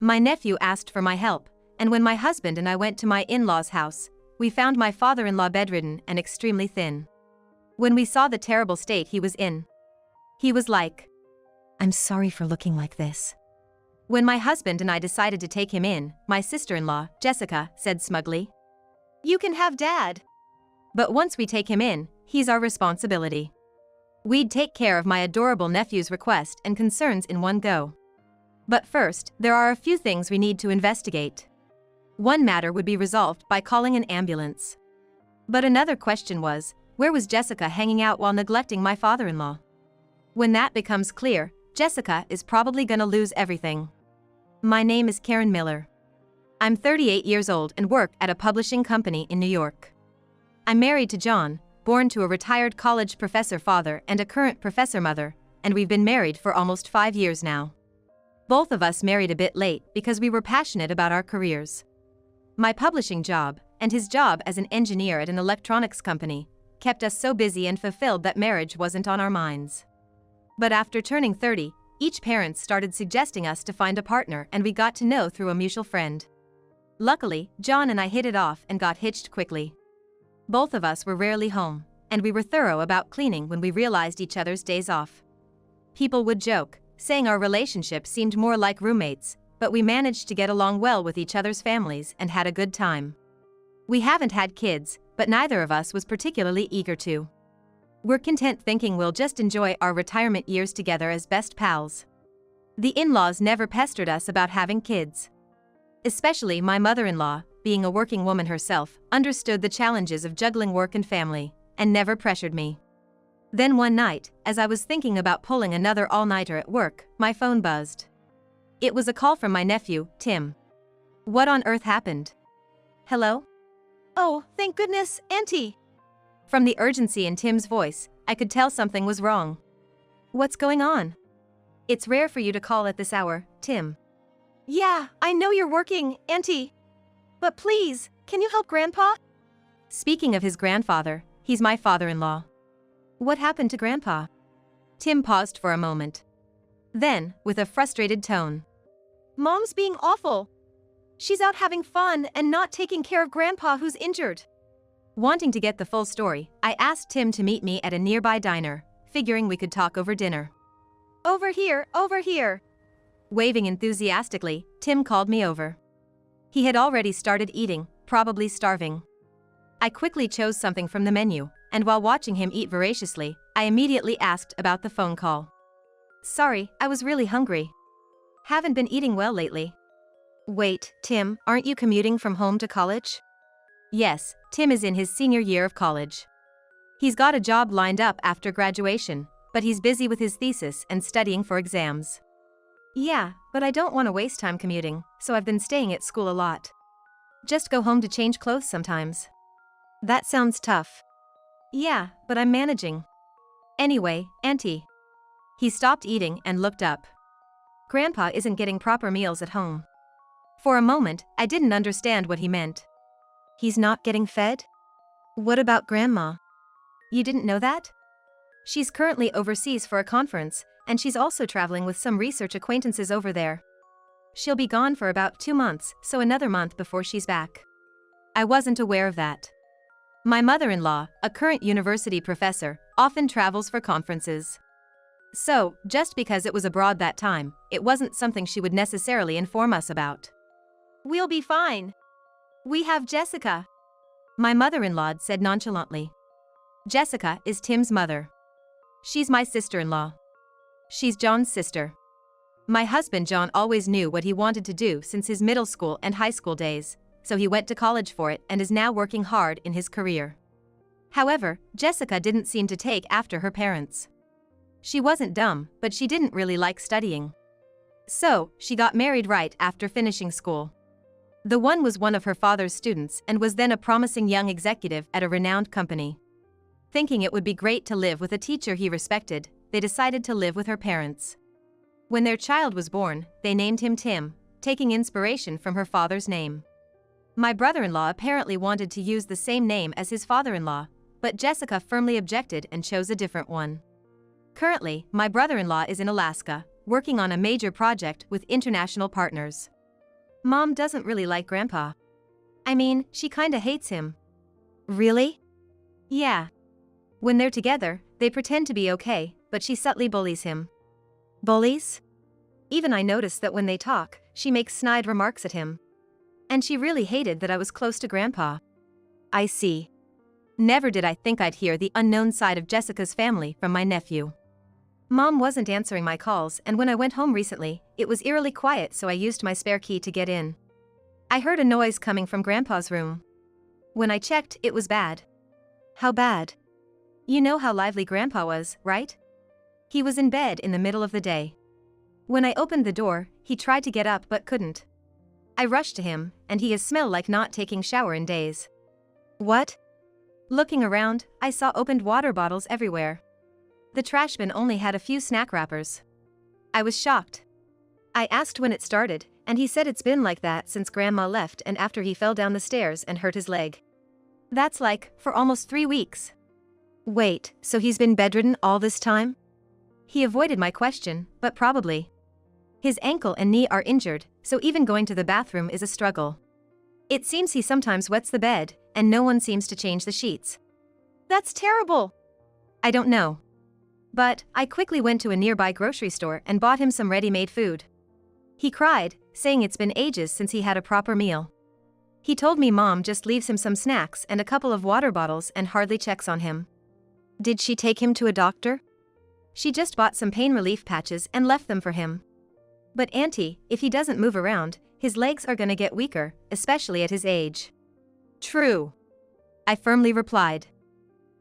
My nephew asked for my help, and when my husband and I went to my in-laws' house, we found my father-in-law bedridden and extremely thin. When we saw the terrible state he was in, he was like, "I'm sorry for looking like this." When my husband and I decided to take him in, my sister-in-law, Jessica, said smugly, "You can have Dad. But once we take him in, he's our responsibility." We'd take care of my adorable nephew's request and concerns in one go. But first, there are a few things we need to investigate. One matter would be resolved by calling an ambulance. But another question was, where was Jessica hanging out while neglecting my father-in-law? When that becomes clear, Jessica is probably gonna lose everything. My name is Karen Miller. I'm 38 years old and work at a publishing company in New York. I'm married to John, born to a retired college professor father and a current professor mother, and we've been married for almost 5 years now. Both of us married a bit late because we were passionate about our careers. My publishing job, and his job as an engineer at an electronics company, kept us so busy and fulfilled that marriage wasn't on our minds. But after turning 30, each parent started suggesting us to find a partner, and we got to know through a mutual friend. Luckily, John and I hit it off and got hitched quickly. Both of us were rarely home, and we were thorough about cleaning when we realized each other's days off. People would joke, saying our relationship seemed more like roommates, but we managed to get along well with each other's families and had a good time. We haven't had kids, but neither of us was particularly eager to. We're content thinking we'll just enjoy our retirement years together as best pals. The in-laws never pestered us about having kids. Especially my mother-in-law, being a working woman herself, understood the challenges of juggling work and family, and never pressured me. Then one night, as I was thinking about pulling another all-nighter at work, my phone buzzed. It was a call from my nephew, Tim. What on earth happened? Hello? Oh, thank goodness, Auntie. From the urgency in Tim's voice, I could tell something was wrong. What's going on? It's rare for you to call at this hour, Tim. Yeah, I know you're working, Auntie. But please, can you help Grandpa? Speaking of his grandfather, he's my father-in-law. What happened to Grandpa? Tim paused for a moment. Then, with a frustrated tone, Mom's being awful. She's out having fun and not taking care of Grandpa who's injured. Wanting to get the full story, I asked Tim to meet me at a nearby diner, figuring we could talk over dinner. Over here, over here. Waving enthusiastically, Tim called me over. He had already started eating, probably starving. I quickly chose something from the menu, and while watching him eat voraciously, I immediately asked about the phone call. Sorry, I was really hungry. Haven't been eating well lately. Wait, Tim, aren't you commuting from home to college? Yes, Tim is in his senior year of college. He's got a job lined up after graduation, but he's busy with his thesis and studying for exams. Yeah, but I don't want to waste time commuting, so I've been staying at school a lot. Just go home to change clothes sometimes. That sounds tough. Yeah, but I'm managing. Anyway, Auntie. He stopped eating and looked up. Grandpa isn't getting proper meals at home. For a moment, I didn't understand what he meant. He's not getting fed? What about Grandma? You didn't know that? She's currently overseas for a conference, and she's also traveling with some research acquaintances over there. She'll be gone for about 2 months, so another month before she's back. I wasn't aware of that. My mother-in-law, a current university professor, often travels for conferences. So, just because it was abroad that time, it wasn't something she would necessarily inform us about. We'll be fine. We have Jessica. My mother-in-law said nonchalantly. Jessica is Tim's mother. She's my sister-in-law. She's John's sister. My husband John always knew what he wanted to do since his middle school and high school days, so he went to college for it and is now working hard in his career. However, Jessica didn't seem to take after her parents. She wasn't dumb, but she didn't really like studying. So, she got married right after finishing school. The one was one of her father's students and was then a promising young executive at a renowned company. Thinking it would be great to live with a teacher he respected, they decided to live with her parents. When their child was born, they named him Tim, taking inspiration from her father's name. My brother-in-law apparently wanted to use the same name as his father-in-law, but Jessica firmly objected and chose a different one. Currently, my brother-in-law is in Alaska, working on a major project with international partners. Mom doesn't really like Grandpa. I mean, she kinda hates him. Really? Yeah. When they're together, they pretend to be okay, but she subtly bullies him. Bullies? Even I noticed that when they talk, she makes snide remarks at him. And she really hated that I was close to Grandpa. I see. Never did I think I'd hear the unknown side of Jessica's family from my nephew. Mom wasn't answering my calls, and when I went home recently, it was eerily quiet, so I used my spare key to get in. I heard a noise coming from Grandpa's room. When I checked, it was bad. How bad? You know how lively Grandpa was, right? He was in bed in the middle of the day. When I opened the door, he tried to get up but couldn't. I rushed to him, and he has smelled like not taking shower in days. What? Looking around, I saw opened water bottles everywhere. The trash bin only had a few snack wrappers. I was shocked. I asked when it started, and he said it's been like that since Grandma left and after he fell down the stairs and hurt his leg. That's like, for almost 3 weeks. Wait, so he's been bedridden all this time? He avoided my question, but probably. His ankle and knee are injured, so even going to the bathroom is a struggle. It seems he sometimes wets the bed, and no one seems to change the sheets. That's terrible! I don't know. But I quickly went to a nearby grocery store and bought him some ready-made food. He cried, saying it's been ages since he had a proper meal. He told me Mom just leaves him some snacks and a couple of water bottles and hardly checks on him. Did she take him to a doctor? She just bought some pain relief patches and left them for him. But Auntie, if he doesn't move around, his legs are gonna get weaker, especially at his age. True. I firmly replied.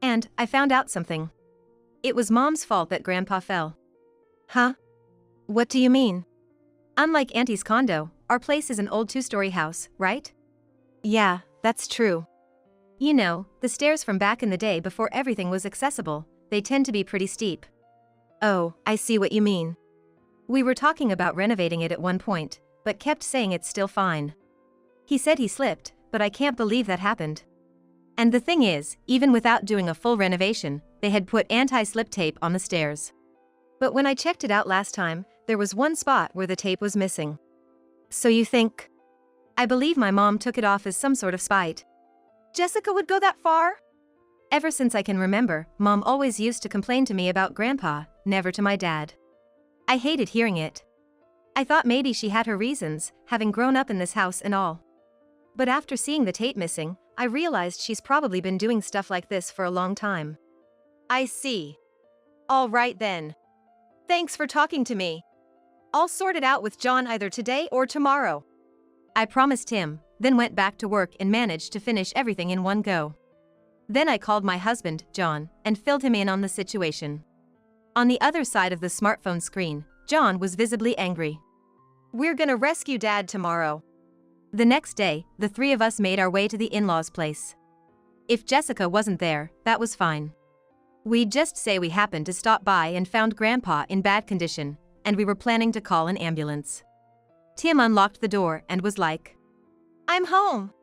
And I found out something. It was Mom's fault that Grandpa fell. Huh? What do you mean? Unlike Auntie's condo, our place is an old 2-story house, right? Yeah, that's true. You know, the stairs from back in the day before everything was accessible, they tend to be pretty steep. Oh, I see what you mean. We were talking about renovating it at one point, but kept saying it's still fine. He said he slipped, but I can't believe that happened. And the thing is, even without doing a full renovation, they had put anti-slip tape on the stairs. But when I checked it out last time, there was one spot where the tape was missing. So you think? I believe my mom took it off as some sort of spite. Jessica would go that far? Ever since I can remember, Mom always used to complain to me about Grandpa, never to my dad. I hated hearing it. I thought maybe she had her reasons, having grown up in this house and all. But after seeing the tape missing, I realized she's probably been doing stuff like this for a long time. I see. All right then. Thanks for talking to me. I'll sort it out with John either today or tomorrow. I promised him, then went back to work and managed to finish everything in one go. Then I called my husband, John, and filled him in on the situation. On the other side of the smartphone screen, John was visibly angry. We're gonna rescue Dad tomorrow. The next day, the 3 of us made our way to the in-laws' place. If Jessica wasn't there, that was fine. We'd just say we happened to stop by and found Grandpa in bad condition, and we were planning to call an ambulance. Tim unlocked the door and was like, "I'm home."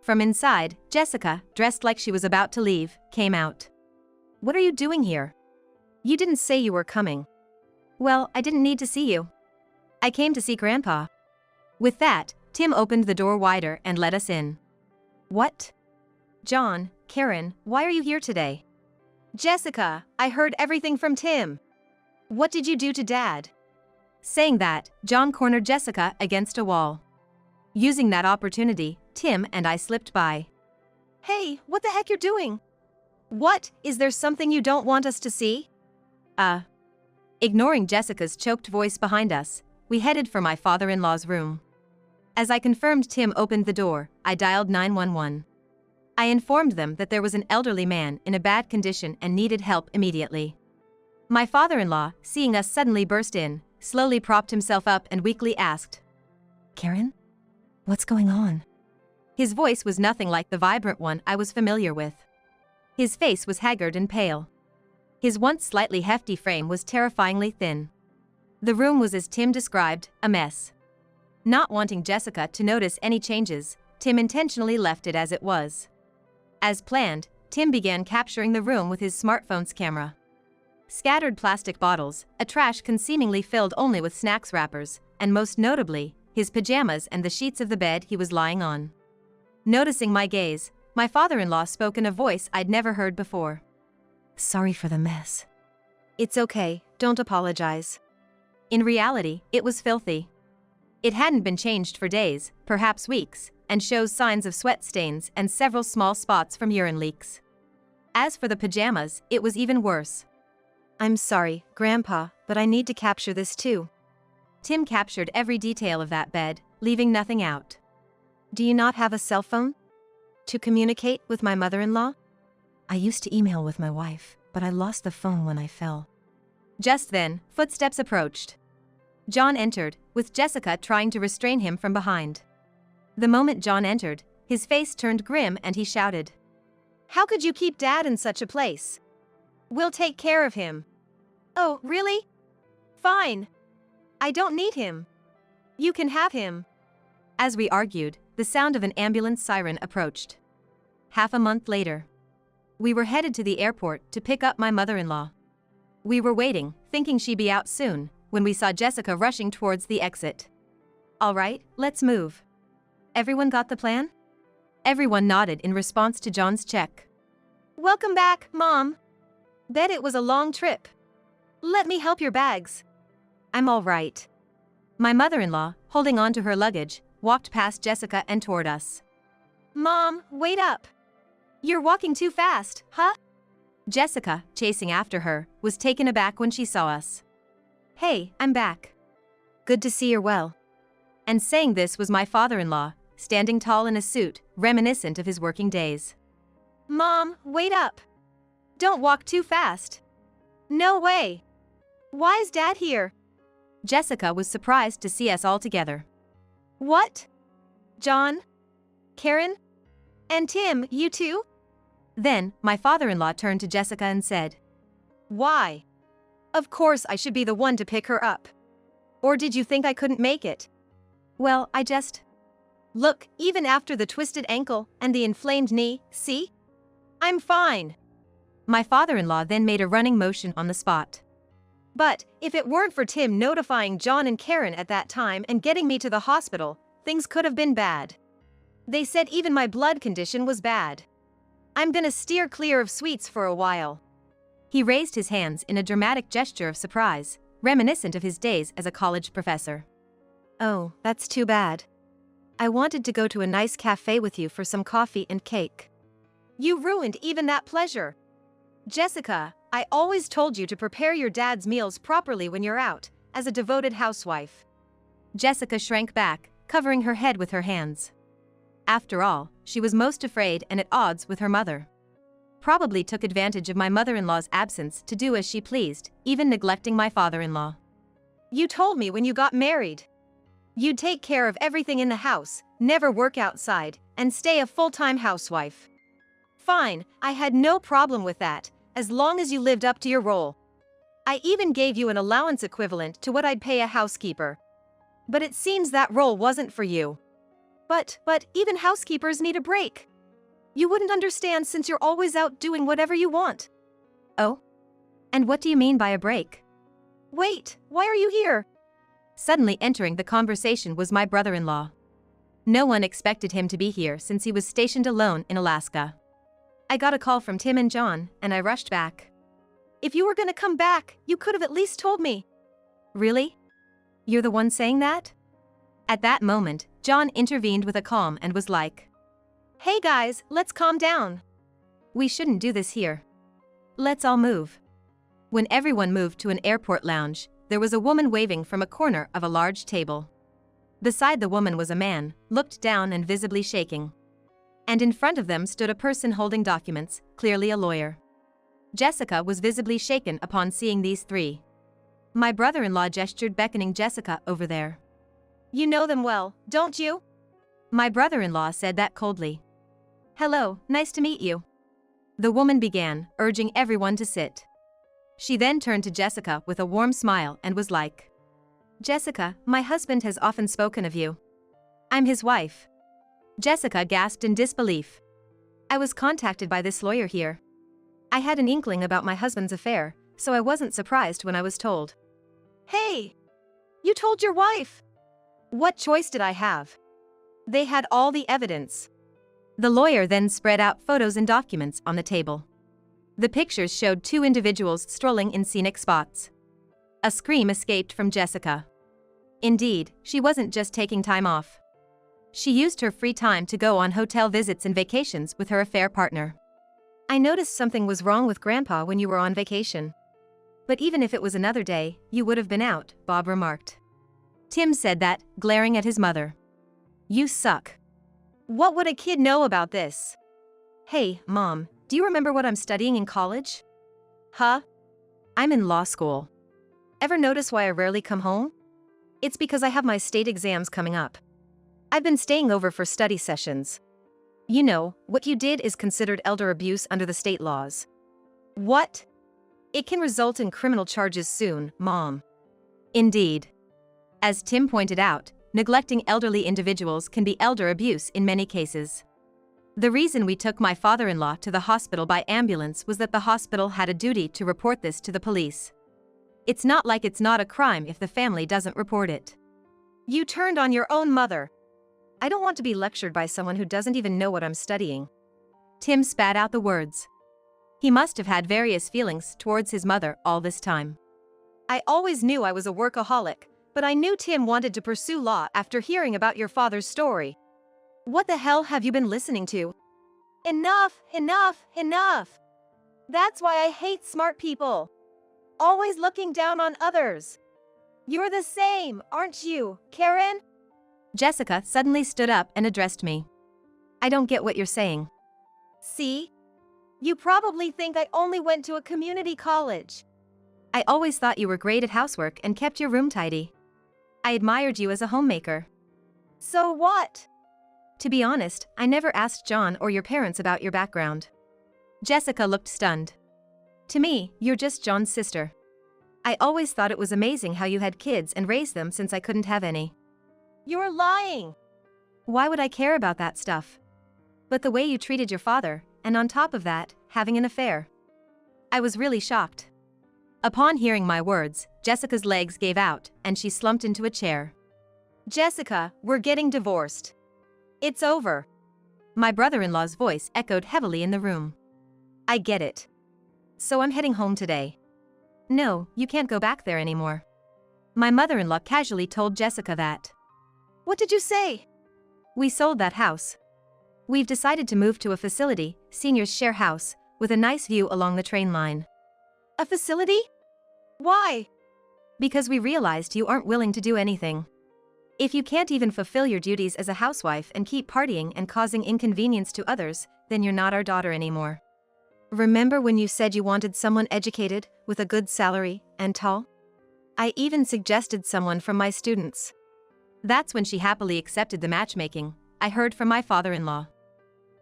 From inside, Jessica, dressed like she was about to leave, came out. "What are you doing here? You didn't say you were coming." "Well, I didn't need to see you. I came to see Grandpa." With that, Tim opened the door wider and let us in. "What? John, Karen, why are you here today?" "Jessica, I heard everything from Tim. What did you do to Dad?" Saying that, John cornered Jessica against a wall. Using that opportunity, Tim and I slipped by. "Hey, what the heck you're doing? What, is there something you don't want us to see?" Ignoring Jessica's choked voice behind us, we headed for my father-in-law's room. As I confirmed Tim opened the door, I dialed 911. I informed them that there was an elderly man in a bad condition and needed help immediately. My father-in-law, seeing us suddenly burst in, slowly propped himself up and weakly asked, "Karen? What's going on?" His voice was nothing like the vibrant one I was familiar with. His face was haggard and pale. His once slightly hefty frame was terrifyingly thin. The room was as Tim described, a mess. Not wanting Jessica to notice any changes, Tim intentionally left it as it was. As planned, Tim began capturing the room with his smartphone's camera. Scattered plastic bottles, a trash can seemingly filled only with snacks wrappers, and most notably, his pajamas and the sheets of the bed he was lying on. Noticing my gaze, my father-in-law spoke in a voice I'd never heard before. "Sorry for the mess." "It's okay, don't apologize." In reality, it was filthy. It hadn't been changed for days, perhaps weeks, and shows signs of sweat stains and several small spots from urine leaks. As for the pajamas, it was even worse. "I'm sorry, Grandpa, but I need to capture this too." Tim captured every detail of that bed, leaving nothing out. "Do you not have a cell phone? To communicate with my mother-in-law?" "I used to email with my wife, but I lost the phone when I fell." Just then, footsteps approached. John entered, with Jessica trying to restrain him from behind. The moment John entered, his face turned grim and he shouted, "How could you keep Dad in such a place? We'll take care of him." "Oh, really? Fine. I don't need him. You can have him." As we argued, the sound of an ambulance siren approached. Half a month later, we were headed to the airport to pick up my mother-in-law. We were waiting, thinking she'd be out soon, when we saw Jessica rushing towards the exit. "All right, let's move. Everyone got the plan?" Everyone nodded in response to John's check. "Welcome back, Mom. Bet it was a long trip. Let me help your bags." "I'm all right." My mother-in-law, holding on to her luggage, walked past Jessica and toward us. "Mom, wait up. You're walking too fast, huh?" Jessica, chasing after her, was taken aback when she saw us. "Hey, I'm back. Good to see you're well." And saying this was my father-in-law, standing tall in a suit, reminiscent of his working days. "Mom, wait up. Don't walk too fast." "No way. Why is Dad here?" Jessica was surprised to see us all together. "What? John? Karen? And Tim, you too?" Then, my father-in-law turned to Jessica and said, "Why? Of course I should be the one to pick her up. Or did you think I couldn't make it?" "Well, I just..." "Look, even after the twisted ankle and the inflamed knee, see? I'm fine." My father-in-law then made a running motion on the spot. "But, if it weren't for Tim notifying John and Karen at that time and getting me to the hospital, things could have been bad. They said even my blood condition was bad. I'm gonna steer clear of sweets for a while." He raised his hands in a dramatic gesture of surprise, reminiscent of his days as a college professor. "Oh, that's too bad. I wanted to go to a nice cafe with you for some coffee and cake." "You ruined even that pleasure. Jessica, I always told you to prepare your dad's meals properly when you're out, as a devoted housewife." Jessica shrank back, covering her head with her hands. After all, she was most afraid and at odds with her mother. Probably took advantage of my mother-in-law's absence to do as she pleased, even neglecting my father-in-law. "You told me when you got married you'd take care of everything in the house, never work outside, and stay a full-time housewife. Fine, I had no problem with that, as long as you lived up to your role. I even gave you an allowance equivalent to what I'd pay a housekeeper. But it seems that role wasn't for you." But even housekeepers need a break. You wouldn't understand since you're always out doing whatever you want." "Oh? And what do you mean by a break?" "Wait, why are you here?" Suddenly entering the conversation was my brother-in-law. No one expected him to be here since he was stationed alone in Alaska. I got a call from Tim and John, and I rushed back. "If you were gonna come back, you could have at least told me." "Really? You're the one saying that?" At that moment, John intervened with a calm and was like, "Hey guys, let's calm down. We shouldn't do this here. Let's all move." When everyone moved to an airport lounge, there was a woman waving from a corner of a large table. Beside the woman was a man, looked down and visibly shaking. And in front of them stood a person holding documents, clearly a lawyer. Jessica was visibly shaken upon seeing these three. My brother-in-law gestured, beckoning Jessica over there. "You know them well, don't you?" My brother-in-law said that coldly. "Hello, nice to meet you." The woman began, urging everyone to sit. She then turned to Jessica with a warm smile and was like, "Jessica, my husband has often spoken of you. I'm his wife." Jessica gasped in disbelief. "I was contacted by this lawyer here. I had an inkling about my husband's affair, so I wasn't surprised when I was told." "Hey! You told your wife!" What choice did I have? They had all the evidence. The lawyer then spread out photos and documents on the table. The pictures showed two individuals strolling in scenic spots. A scream escaped from Jessica. Indeed, she wasn't just taking time off. She used her free time to go on hotel visits and vacations with her affair partner. I noticed something was wrong with Grandpa when you were on vacation. But even if it was another day, you would have been out, Bob remarked. Tim said that, glaring at his mother. You suck. What would a kid know about this? Hey, Mom, do you remember what I'm studying in college? Huh? I'm in law school. Ever notice why I rarely come home? It's because I have my state exams coming up. I've been staying over for study sessions. You know, what you did is considered elder abuse under the state laws. What? It can result in criminal charges soon, Mom. Indeed. As Tim pointed out, neglecting elderly individuals can be elder abuse in many cases. The reason we took my father-in-law to the hospital by ambulance was that the hospital had a duty to report this to the police. It's not like it's not a crime if the family doesn't report it. You turned on your own mother. I don't want to be lectured by someone who doesn't even know what I'm studying. Tim spat out the words. He must have had various feelings towards his mother all this time. I always knew I was a workaholic, but I knew Tim wanted to pursue law after hearing about your father's story. What the hell have you been listening to? Enough, enough, enough. That's why I hate smart people. Always looking down on others. You're the same, aren't you, Karen? Jessica suddenly stood up and addressed me. I don't get what you're saying. See? You probably think I only went to a community college. I always thought you were great at housework and kept your room tidy. I admired you as a homemaker. So what? To be honest, I never asked John or your parents about your background. Jessica looked stunned. To me, you're just John's sister. I always thought it was amazing how you had kids and raised them since I couldn't have any. You're lying! Why would I care about that stuff? But the way you treated your father, and on top of that, having an affair. I was really shocked. Upon hearing my words, Jessica's legs gave out, and she slumped into a chair. Jessica, we're getting divorced. It's over. My brother-in-law's voice echoed heavily in the room. I get it. So I'm heading home today. No, you can't go back there anymore. My mother-in-law casually told Jessica that. What did you say? We sold that house. We've decided to move to a facility, seniors share house, with a nice view along the train line. A facility? Why? Because we realized you aren't willing to do anything. If you can't even fulfill your duties as a housewife and keep partying and causing inconvenience to others, then you're not our daughter anymore. Remember when you said you wanted someone educated, with a good salary, and tall? I even suggested someone from my students. That's when she happily accepted the matchmaking, I heard from my father-in-law.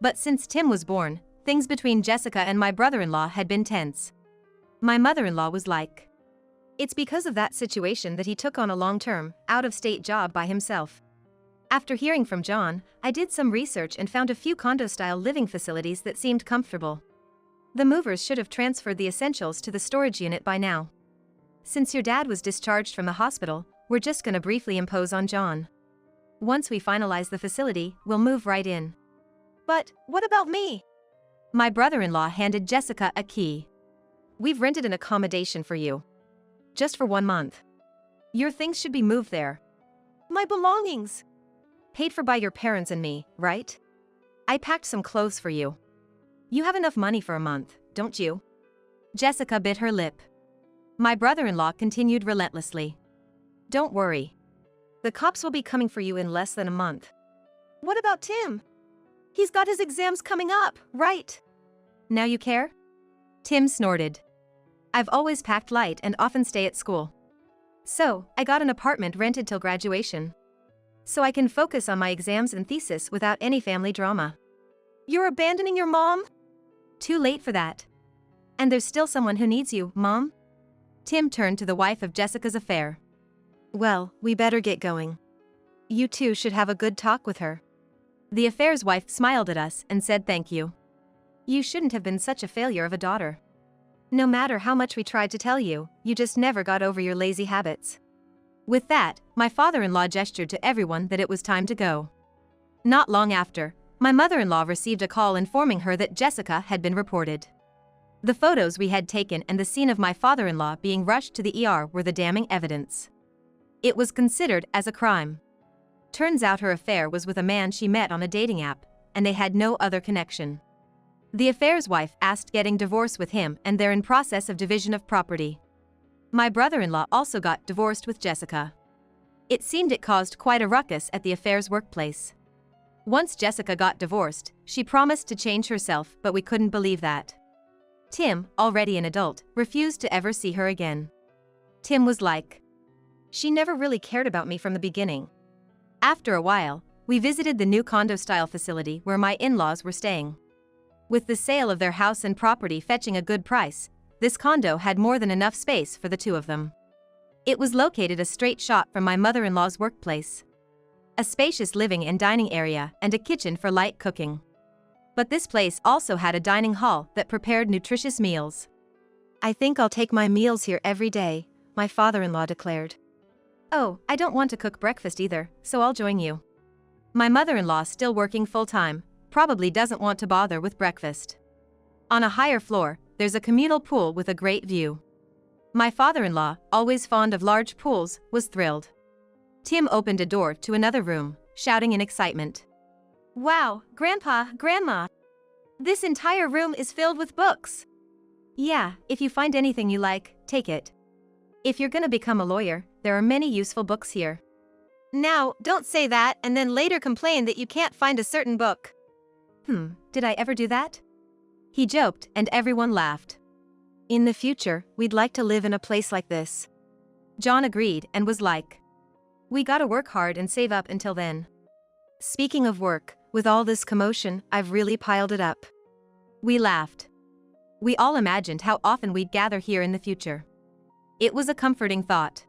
But since Tim was born, things between Jessica and my brother-in-law had been tense. My mother-in-law was like, it's because of that situation that he took on a long-term, out-of-state job by himself. After hearing from John, I did some research and found a few condo-style living facilities that seemed comfortable. The movers should have transferred the essentials to the storage unit by now. Since your dad was discharged from the hospital, we're just gonna briefly impose on John. Once we finalize the facility, we'll move right in. But, what about me? My brother-in-law handed Jessica a key. We've rented an accommodation for you. Just for 1 month. Your things should be moved there. My belongings. Paid for by your parents and me, right? I packed some clothes for you. You have enough money for a month, don't you? Jessica bit her lip. My brother-in-law continued relentlessly. Don't worry. The cops will be coming for you in less than a month. What about Tim? He's got his exams coming up, right? Now you care? Tim snorted. I've always packed light and often stay at school. So, I got an apartment rented till graduation. So I can focus on my exams and thesis without any family drama. You're abandoning your mom? Too late for that. And there's still someone who needs you, Mom? Tim turned to the wife of Jessica's affair. Well, we better get going. You two should have a good talk with her. The affair's wife smiled at us and said thank you. You shouldn't have been such a failure of a daughter. No matter how much we tried to tell you, you just never got over your lazy habits. With that, my father-in-law gestured to everyone that it was time to go. Not long after, my mother-in-law received a call informing her that Jessica had been reported. The photos we had taken and the scene of my father-in-law being rushed to the ER were the damning evidence. It was considered as a crime. Turns out her affair was with a man she met on a dating app, and they had no other connection. The affair's wife asked getting divorced with him, and they're in process of division of property. My brother-in-law also got divorced with Jessica. It seemed it caused quite a ruckus at the affair's workplace. Once Jessica got divorced, she promised to change herself, but we couldn't believe that. Tim, already an adult, refused to ever see her again. Tim was like, "She never really cared about me from the beginning." After a while, we visited the new condo-style facility where my in-laws were staying. With the sale of their house and property fetching a good price, this condo had more than enough space for the two of them. It was located a straight shot from my mother-in-law's workplace. A spacious living and dining area and a kitchen for light cooking. But this place also had a dining hall that prepared nutritious meals. "I think I'll take my meals here every day," my father-in-law declared. "Oh, I don't want to cook breakfast either, so I'll join you." My mother-in-law, still working full-time, probably doesn't want to bother with breakfast. On a higher floor, there's a communal pool with a great view. My father-in-law, always fond of large pools, was thrilled. Tim opened a door to another room, shouting in excitement. "Wow, Grandpa, Grandma! This entire room is filled with books." "Yeah, if you find anything you like, take it. If you're gonna become a lawyer, there are many useful books here." "Now, don't say that and then later complain that you can't find a certain book." Did I ever do that?" He joked, and everyone laughed. "In the future, we'd like to live in a place like this." John agreed and was like, "We gotta work hard and save up until then." Speaking of work, with all this commotion, I've really piled it up. We laughed. We all imagined how often we'd gather here in the future. It was a comforting thought.